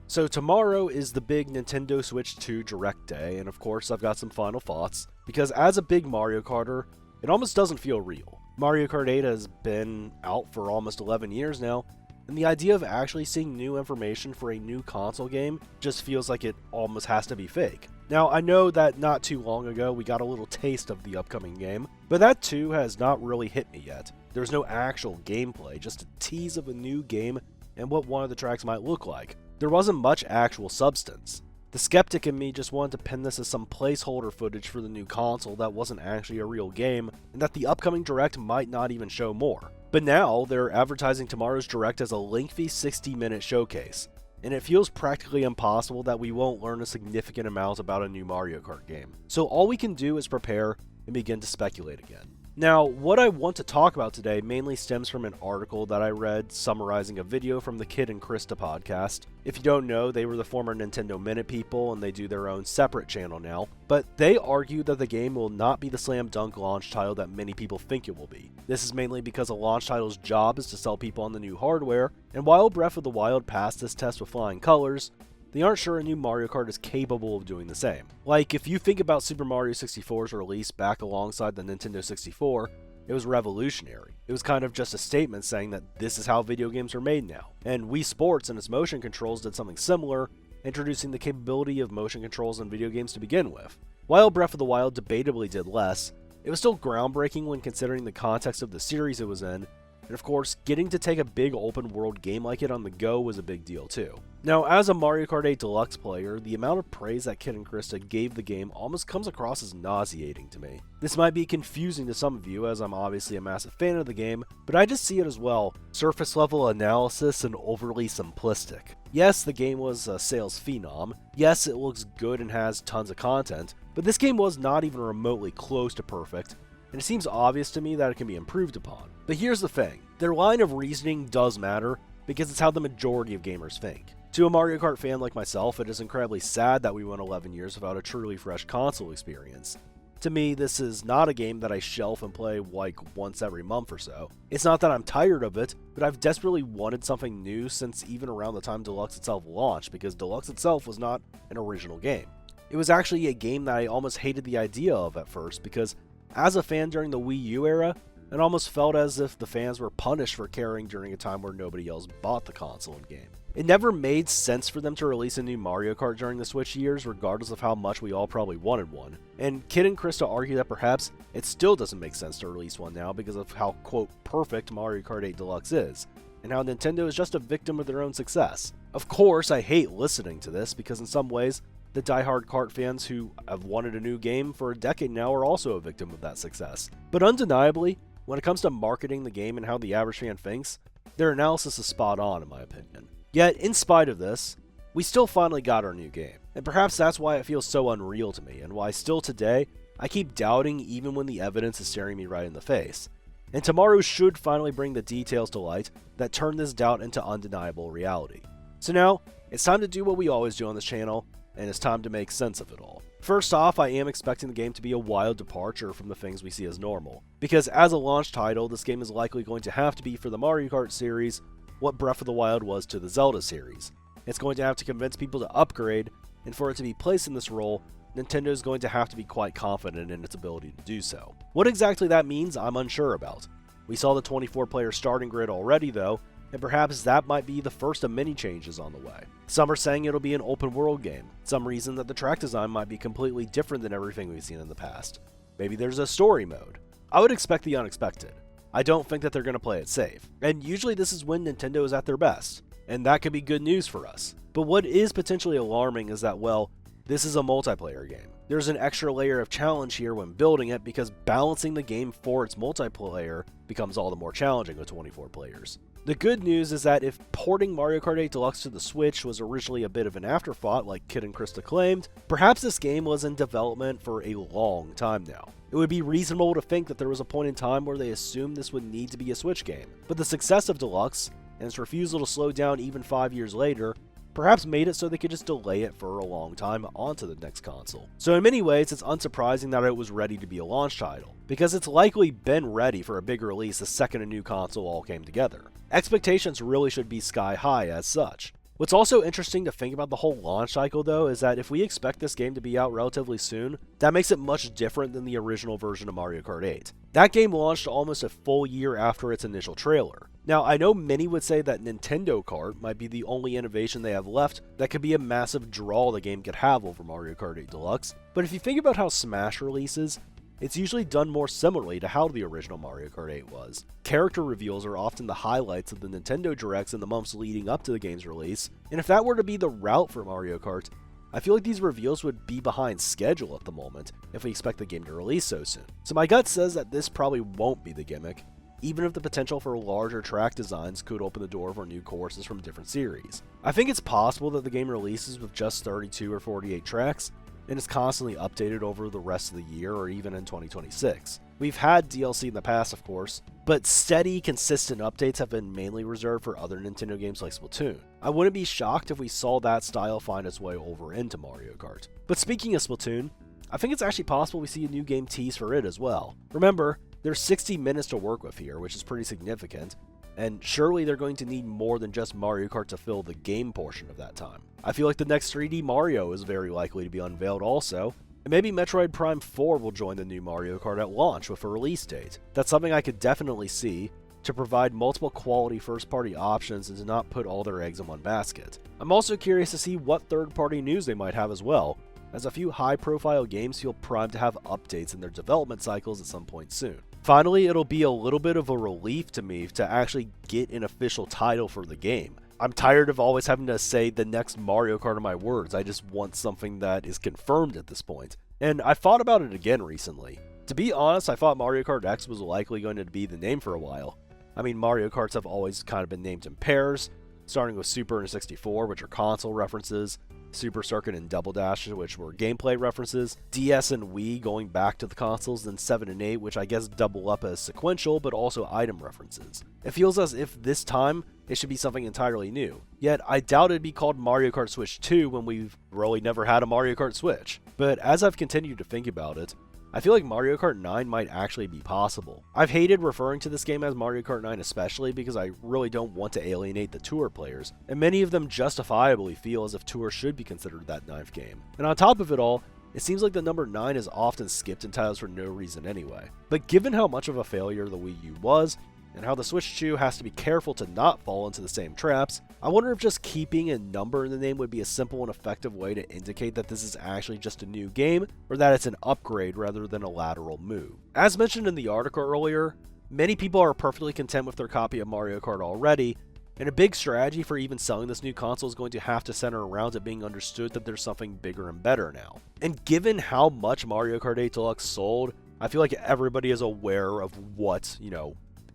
So tomorrow is the big Nintendo Switch 2 Direct Day, and of course I've got some final thoughts, because as a big Mario Karter, it almost doesn't feel real. Mario Kart 8 has been out for almost 11 years now, and the idea of actually seeing new information for a new console game just feels like it almost has to be fake. Now, I know that not too long ago we got a little taste of the upcoming game, but that too has not really hit me yet. There's no actual gameplay, just a tease of a new game and what one of the tracks might look like. There wasn't much actual substance. The skeptic in me just wanted to pin this as some placeholder footage for the new console that wasn't actually a real game, and that the upcoming Direct might not even show more. But now, they're advertising tomorrow's Direct as a lengthy 60-minute showcase, and it feels practically impossible that we won't learn a significant amount about a new Mario Kart game. So all we can do is prepare and begin to speculate again. Now, what I want to talk about today mainly stems from an article that I read summarizing a video from the Kid and Krista podcast. If you don't know, they were the former Nintendo Minute people and they do their own separate channel now, but they argue that the game will not be the slam dunk launch title that many people think it will be. This is mainly because a launch title's job is to sell people on the new hardware, and while Breath of the Wild passed this test with flying colors, they aren't sure a new Mario Kart is capable of doing the same. Like, if you think about Super Mario 64's release back alongside the Nintendo 64, it was revolutionary. It was kind of just a statement saying that this is how video games are made now. And Wii Sports and its motion controls did something similar, introducing the capability of motion controls in video games to begin with. While Breath of the Wild debatably did less, it was still groundbreaking when considering the context of the series it was in, and of course, getting to take a big open world game like it on the go was a big deal too. Now, as a Mario Kart 8 Deluxe player, the amount of praise that Kid and Krista gave the game almost comes across as nauseating to me. This might be confusing to some of you, as I'm obviously a massive fan of the game, but I just see it as well, surface level analysis and overly simplistic. Yes, the game was a sales phenom, yes, it looks good and has tons of content, but this game was not even remotely close to perfect, and it seems obvious to me that it can be improved upon. But here's the thing, their line of reasoning does matter, because it's how the majority of gamers think. To a Mario Kart fan like myself, it is incredibly sad that we went 11 years without a truly fresh console experience. To me, this is not a game that I shelf and play like once every month or so. It's not that I'm tired of it, but I've desperately wanted something new since even around the time Deluxe itself launched, because Deluxe itself was not an original game. It was actually a game that I almost hated the idea of at first, because as a fan during the Wii U era, it almost felt as if the fans were punished for caring during a time where nobody else bought the console and game. It never made sense for them to release a new Mario Kart during the Switch years, regardless of how much we all probably wanted one. And Kid and Krista argue that perhaps it still doesn't make sense to release one now because of how, quote, perfect Mario Kart 8 Deluxe is, and how Nintendo is just a victim of their own success. Of course, I hate listening to this because in some ways, the diehard kart fans who have wanted a new game for a decade now are also a victim of that success. But undeniably, when it comes to marketing the game and how the average fan thinks, their analysis is spot on in my opinion. Yet, in spite of this, we still finally got our new game. And perhaps that's why it feels so unreal to me, and why still today, I keep doubting even when the evidence is staring me right in the face. And tomorrow should finally bring the details to light that turn this doubt into undeniable reality. So now, it's time to do what we always do on this channel, and it's time to make sense of it all. First off, I am expecting the game to be a wild departure from the things we see as normal, because as a launch title, this game is likely going to have to be for the Mario Kart series what Breath of the Wild was to the Zelda series. It's going to have to convince people to upgrade, and for it to be placed in this role, Nintendo is going to have to be quite confident in its ability to do so. What exactly that means, I'm unsure about. We saw the 24-player starting grid already though, and perhaps that might be the first of many changes on the way. Some are saying it'll be an open world game, some reason that the track design might be completely different than everything we've seen in the past. Maybe there's a story mode. I would expect the unexpected. I don't think that they're going to play it safe, and usually this is when Nintendo is at their best, and that could be good news for us. But what is potentially alarming is that, well, this is a multiplayer game. There's an extra layer of challenge here when building it because balancing the game for its multiplayer becomes all the more challenging with 24 players. The good news is that if porting Mario Kart 8 Deluxe to the Switch was originally a bit of an afterthought like Kid and Krista claimed, perhaps this game was in development for a long time now. It would be reasonable to think that there was a point in time where they assumed this would need to be a Switch game, but the success of Deluxe, and its refusal to slow down even 5 years later, perhaps made it so they could just delay it for a long time onto the next console. So in many ways, it's unsurprising that it was ready to be a launch title, because it's likely been ready for a big release the second a new console all came together. Expectations really should be sky high as such. What's also interesting to think about the whole launch cycle though is that if we expect this game to be out relatively soon, that makes it much different than the original version of Mario Kart 8. That game launched almost a full year after its initial trailer. Now, I know many would say that Nintendo Kart might be the only innovation they have left that could be a massive draw the game could have over Mario Kart 8 Deluxe, but if you think about how Smash releases, it's usually done more similarly to how the original Mario Kart 8 was. Character reveals are often the highlights of the Nintendo Directs in the months leading up to the game's release, and if that were to be the route for Mario Kart, I feel like these reveals would be behind schedule at the moment if we expect the game to release so soon. So my gut says that this probably won't be the gimmick, even if the potential for larger track designs could open the door for new courses from different series. I think it's possible that the game releases with just 32 or 48 tracks, and is constantly updated over the rest of the year or even in 2026. We've had DLC in the past, of course, but steady, consistent updates have been mainly reserved for other Nintendo games like Splatoon. I wouldn't be shocked if we saw that style find its way over into Mario Kart. But speaking of Splatoon, I think it's actually possible we see a new game tease for it as well. Remember, there's 60 minutes to work with here, which is pretty significant, and surely they're going to need more than just Mario Kart to fill the game portion of that time. I feel like the next 3D Mario is very likely to be unveiled also, and maybe Metroid Prime 4 will join the new Mario Kart at launch with a release date. That's something I could definitely see, to provide multiple quality first-party options and to not put all their eggs in one basket. I'm also curious to see what third-party news they might have as well, as a few high-profile games feel primed to have updates in their development cycles at some point soon. Finally, it'll be a little bit of a relief to me to actually get an official title for the game. I'm tired of always having to say the next Mario Kart in my words. I just want something that is confirmed at this point. And I thought about it again recently. To be honest, I thought Mario Kart X was likely going to be the name for a while. I mean, Mario Karts have always kind of been named in pairs, starting with Super and 64, which are console references, Super Circuit and Double Dash, which were gameplay references, DS and Wii going back to the consoles, then 7 and 8, which I guess double up as sequential, but also item references. It feels as if this time, it should be something entirely new. Yet, I doubt it'd be called Mario Kart Switch 2 when we've really never had a Mario Kart Switch. But as I've continued to think about it, I feel like Mario Kart 9 might actually be possible. I've hated referring to this game as Mario Kart 9 especially because I really don't want to alienate the Tour players, and many of them justifiably feel as if Tour should be considered that 9th game. And on top of it all, it seems like the number 9 is often skipped in titles for no reason anyway. But given how much of a failure the Wii U was, and how the Switch 2 has to be careful to not fall into the same traps, I wonder if just keeping a number in the name would be a simple and effective way to indicate that this is actually just a new game, or that it's an upgrade rather than a lateral move. As mentioned in the article earlier, many people are perfectly content with their copy of Mario Kart already, and a big strategy for even selling this new console is going to have to center around it being understood that there's something bigger and better now. And given how much Mario Kart 8 Deluxe sold, I feel like everybody is aware of what,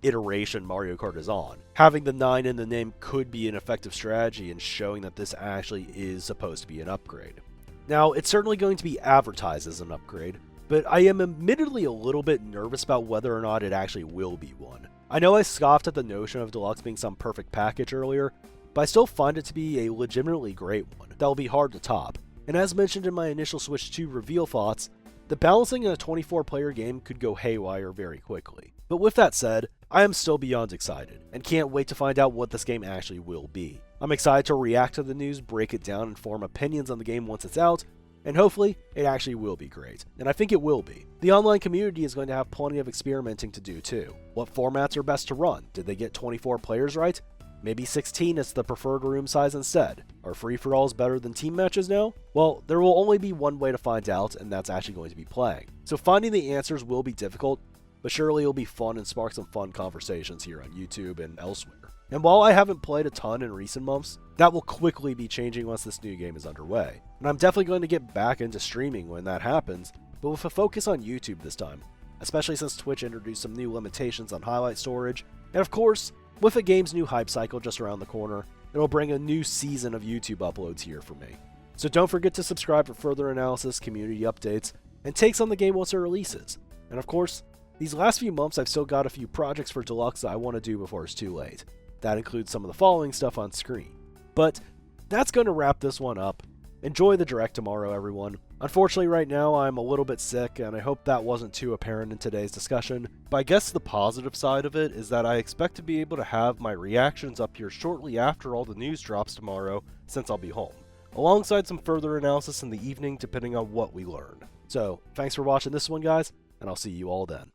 iteration Mario Kart is on. Having the 9 in the name could be an effective strategy in showing that this actually is supposed to be an upgrade. Now, it's certainly going to be advertised as an upgrade, but I am admittedly a little bit nervous about whether or not it actually will be one. I know I scoffed at the notion of Deluxe being some perfect package earlier, but I still find it to be a legitimately great one that will be hard to top. And as mentioned in my initial Switch 2 reveal thoughts, the balancing in a 24-player game could go haywire very quickly. But with that said, I am still beyond excited, and can't wait to find out what this game actually will be. I'm excited to react to the news, break it down, and form opinions on the game once it's out, and hopefully, it actually will be great. And I think it will be. The online community is going to have plenty of experimenting to do too. What formats are best to run? Did they get 24 players right? Maybe 16 is the preferred room size instead. Are free-for-alls better than team matches now? Well, there will only be one way to find out, and that's actually going to be playing. So finding the answers will be difficult, but surely it'll be fun and spark some fun conversations here on YouTube and elsewhere. And while I haven't played a ton in recent months, that will quickly be changing once this new game is underway. And I'm definitely going to get back into streaming when that happens, but with a focus on YouTube this time, especially since Twitch introduced some new limitations on highlight storage, and of course, with a game's new hype cycle just around the corner, it'll bring a new season of YouTube uploads here for me. So don't forget to subscribe for further analysis, community updates, and takes on the game once it releases. And of course, these last few months I've still got a few projects for Deluxe that I want to do before it's too late. That includes some of the following stuff on screen. But that's going to wrap this one up. Enjoy the Direct tomorrow, everyone. Unfortunately, right now I'm a little bit sick, and I hope that wasn't too apparent in today's discussion, but I guess the positive side of it is that I expect to be able to have my reactions up here shortly after all the news drops tomorrow, since I'll be home, alongside some further analysis in the evening depending on what we learn. So, thanks for watching this one, guys, and I'll see you all then.